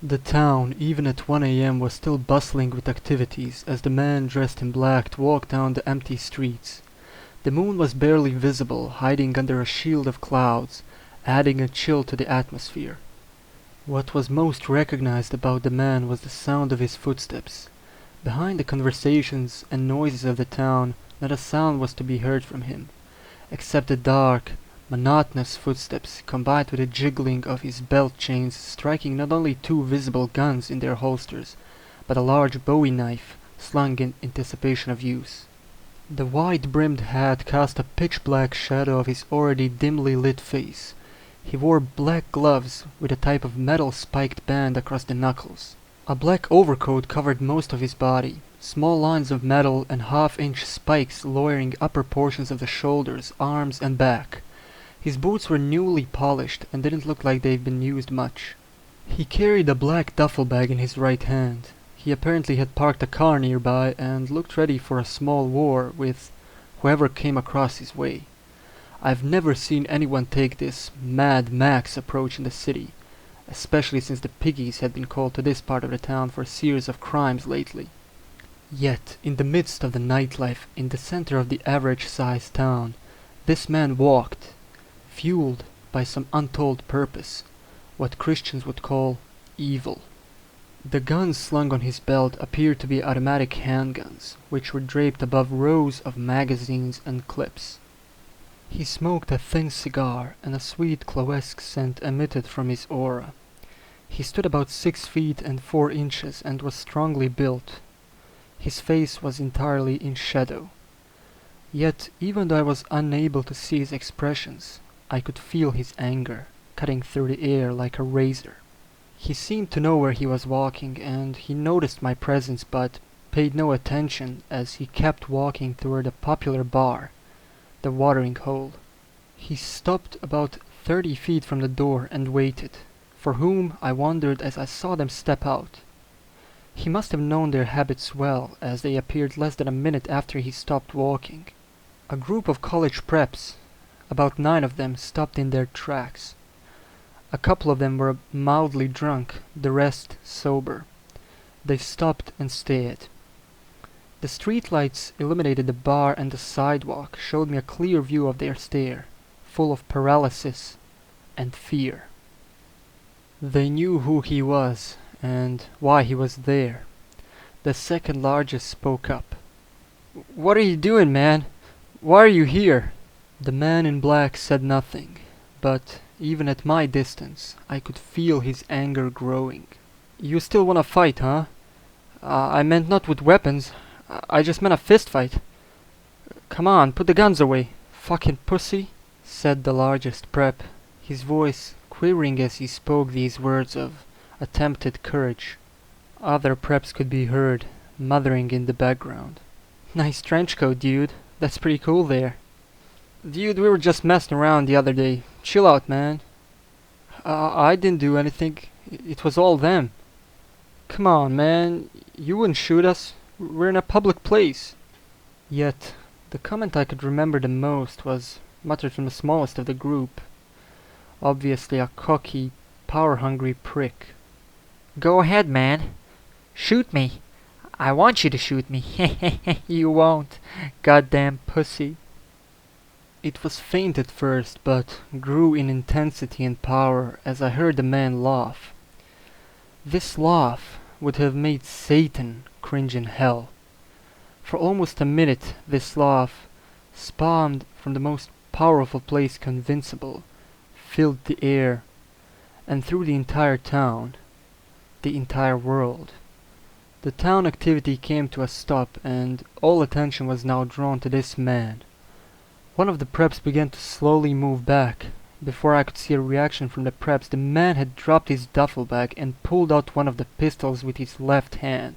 The town, even at 1 a.m., was still bustling with activities as the man dressed in black walked down the empty streets. The moon was barely visible, hiding under a shield of clouds, adding a chill to the atmosphere. What was most recognized about the man was the sound of his footsteps. Behind the conversations and noises of the town, not a sound was to be heard from him, except the dark, monotonous footsteps combined with the jiggling of his belt chains striking not only two visible guns in their holsters, but a large bowie knife slung in anticipation of use. The wide-brimmed hat cast a pitch-black shadow of his already dimly lit face. He wore black gloves with a type of metal spiked band across the knuckles. A black overcoat covered most of his body, small lines of metal and half-inch spikes lowering upper portions of the shoulders, arms, and back. His boots were newly polished and didn't look like they'd been used much. He carried a black duffel bag in his right hand. He apparently had parked a car nearby and looked ready for a small war with whoever came across his way. I've never seen anyone take this Mad Max approach in the city, especially since the piggies had been called to this part of the town for a series of crimes lately. Yet, in the midst of the nightlife, in the center of the average-sized town, this man walked, fueled by some untold purpose, what Christians would call evil. The guns slung on his belt appeared to be automatic handguns, which were draped above rows of magazines and clips. He smoked a thin cigar, and a sweet cloesque scent emitted from his aura. He stood about 6 feet and 4 inches and was strongly built. His face was entirely in shadow. Yet, even though I was unable to see his expressions, I could feel his anger, cutting through the air like a razor. He seemed to know where he was walking, and he noticed my presence but paid no attention as he kept walking toward a popular bar, the Watering Hole. He stopped about 30 feet from the door and waited, for whom I wondered as I saw them step out. He must have known their habits well, as they appeared less than a minute after he stopped walking. A group of college preps, about 9 of them, stopped in their tracks. A couple of them were mildly drunk, the rest sober. They stopped and stared. The streetlights illuminated the bar, and the sidewalk showed me a clear view of their stare, full of paralysis and fear. They knew who he was and why he was there. The second largest spoke up. "What are you doing, man? Why are you here?" The man in black said nothing, but even at my distance, I could feel his anger growing. "You still wanna fight, huh?" I meant not with weapons. I just meant a fist fight." "Come on, put the guns away, fucking pussy," said the largest prep, his voice quivering as he spoke these words of attempted courage. Other preps could be heard, muttering in the background. "Nice trench coat, dude. That's pretty cool there." "Dude, we were just messing around the other day. Chill out, man." I didn't do anything. It was all them." "Come on, man. You wouldn't shoot us. We're in a public place." Yet, the comment I could remember the most was muttered from the smallest of the group. Obviously a cocky, power-hungry prick. "Go ahead, man. Shoot me. I want you to shoot me." "You won't, goddamn pussy." It was faint at first, but grew in intensity and power as I heard the man laugh. This laugh would have made Satan cringe in hell. For almost a minute this laugh, spawned from the most powerful place convincible, filled the air, and through the entire town, the entire world. The town activity came to a stop, and all attention was now drawn to this man. One of the preps began to slowly move back. Before I could see a reaction from the preps, the man had dropped his duffel bag and pulled out one of the pistols with his left hand.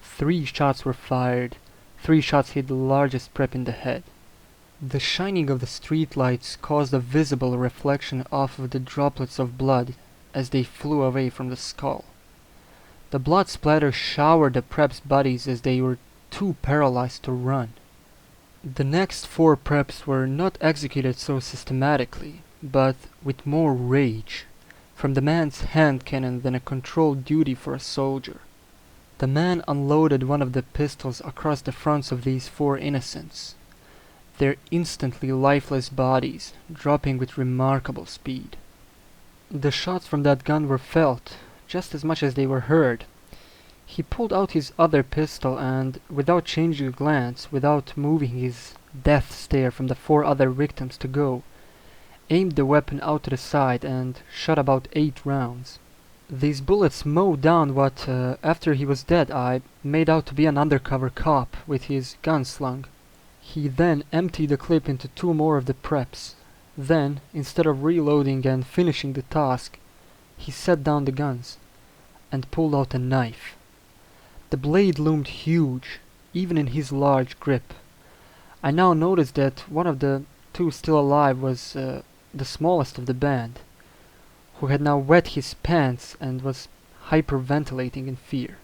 3 shots were fired. 3 shots hit the largest prep in the head. The shining of the streetlights caused a visible reflection off of the droplets of blood as they flew away from the skull. The blood splatter showered the preps' bodies as they were too paralyzed to run. The next 4 preps were not executed so systematically, but with more rage, from the man's hand cannon than a controlled duty for a soldier. The man unloaded one of the pistols across the fronts of these 4 innocents, their instantly lifeless bodies dropping with remarkable speed. The shots from that gun were felt, just as much as they were heard. He pulled out his other pistol and, without changing a glance, without moving his death stare from the 4 other victims to go, aimed the weapon out to the side and shot about 8 rounds. These bullets mowed down what, after he was dead, I made out to be an undercover cop with his gun slung. He then emptied the clip into 2 more of the preps. Then, instead of reloading and finishing the task, he set down the guns and pulled out a knife. The blade loomed huge, even in his large grip. I now noticed that one of the 2 still alive was the smallest of the band, who had now wet his pants and was hyperventilating in fear.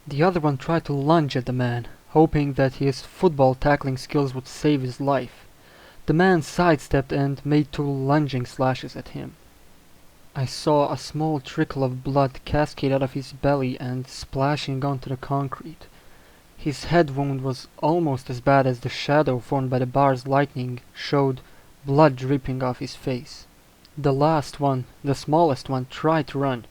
The other one tried to lunge at the man, hoping that his football tackling skills would save his life. The man sidestepped and made 2 lunging slashes at him. I saw a small trickle of blood cascade out of his belly and splashing onto the concrete. His head wound was almost as bad as the shadow formed by the bar's lightning showed blood dripping off his face. The last one, the smallest one, tried to run.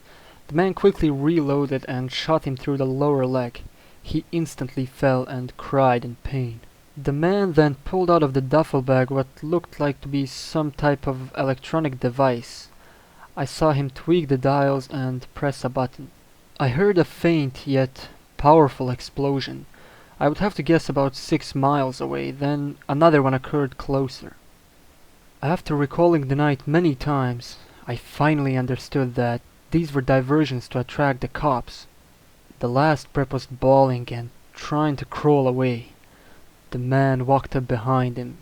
The man quickly reloaded and shot him through the lower leg. He instantly fell and cried in pain. The man then pulled out of the duffel bag what looked like to be some type of electronic device. I saw him tweak the dials and press a button. I heard a faint yet powerful explosion. I would have to guess about 6 miles away, then another one occurred closer. After recalling the night many times, I finally understood that these were diversions to attract the cops. The last prep was bawling and trying to crawl away. The man walked up behind him.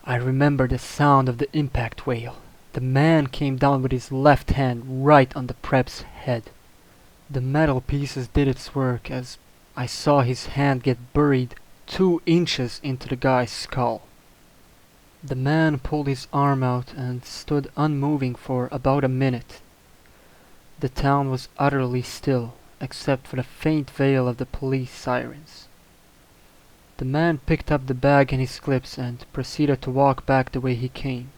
I remember the sound of the impact wail. The man came down with his left hand right on the prep's head. The metal pieces did its work as I saw his hand get buried 2 inches into the guy's skull. The man pulled his arm out and stood unmoving for about a minute. The town was utterly still, except for the faint wail of the police sirens. The man picked up the bag and his clips and proceeded to walk back the way he came.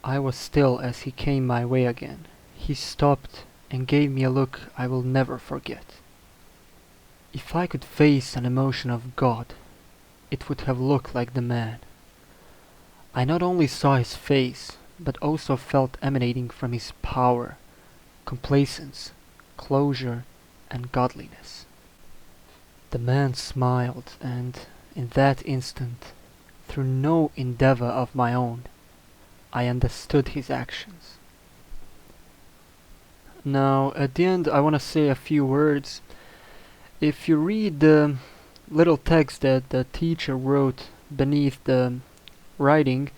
I was still as he came my way again. He stopped and gave me a look I will never forget. If I could face an emotion of God, it would have looked like the man. I not only saw his face, but also felt emanating from his power, complacence, closure, and godliness. The man smiled, and in that instant, through no endeavor of my own, I understood his actions. Now, at the end, I want to say a few words. If you read the little text that the teacher wrote beneath the writing,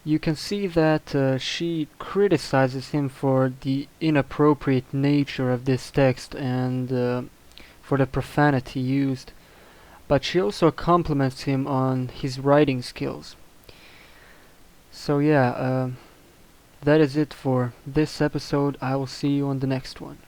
you can see that she criticizes him for the inappropriate nature of this text and for the profanity used, but she also compliments him on his writing skills. So yeah, that is it for this episode. I will see you on the next one.